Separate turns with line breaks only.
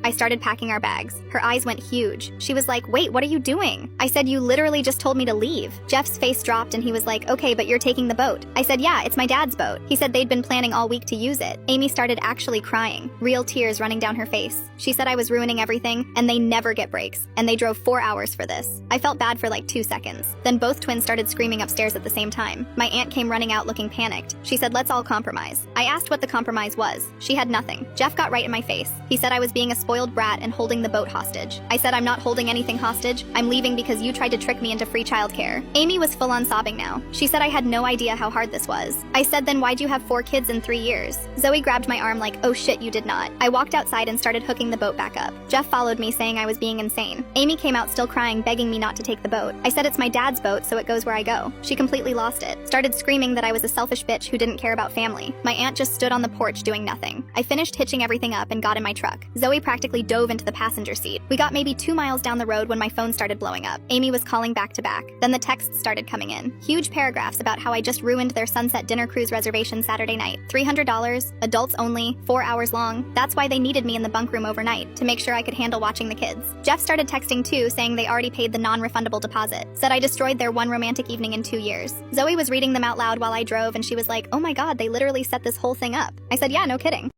I started packing our bags. Her eyes went huge. She was like, "Wait, what are you doing?" I said, "You literally just told me to leave." Jeff's face dropped and he was like, "Okay, but you're taking the boat." I said, "Yeah, it's my dad's boat." He said they'd been planning all week to use it. Amy started actually crying, real tears running down her face. She said I was ruining everything, and they never get breaks, and they drove 4 hours for this. I felt bad for like 2 seconds. Then both twins started screaming upstairs at the same time. My aunt came running out looking panicked. She said, "Let's all compromise." I asked what the compromise was. She had nothing. Jeff got right in my face. He said I was being a spoiled brat and holding the boat hostage. I said, "I'm not holding anything hostage. I'm leaving because you tried to trick me into free childcare." Amy was full on sobbing now. She said I had no idea how hard this was. I said, "Then why'd you have 4 kids in 3 years?" Zoe grabbed my arm like, "Oh shit, you did not." I walked outside and started hooking the boat back up. Jeff followed me saying I was being insane. Amy came out still crying, begging me not to take the boat. I said it's my dad's boat, so it goes where I go. She completely lost it. Started screaming that I was a selfish bitch who didn't care about family. My aunt just stood on the porch doing nothing. I finished hitching everything up and got in my truck. Zoe practically dove into the passenger seat. We got maybe 2 miles down the road when my phone started blowing up. Amy was calling back to back. Then the texts started coming in. Huge paragraphs about how I just ruined their sunset dinner cruise reservation Saturday night. $300, adults only, 4 hours long. That's why they needed me in the bunk room overnight, to make sure I could handle watching the kids. Jeff started texting too, saying they already paid the non-refundable deposit. Said I destroyed their one romantic evening in 2 years. Zoe was reading them out loud while I drove and she was like, "Oh my god, they literally set this whole thing up." I said, "Yeah, no kidding."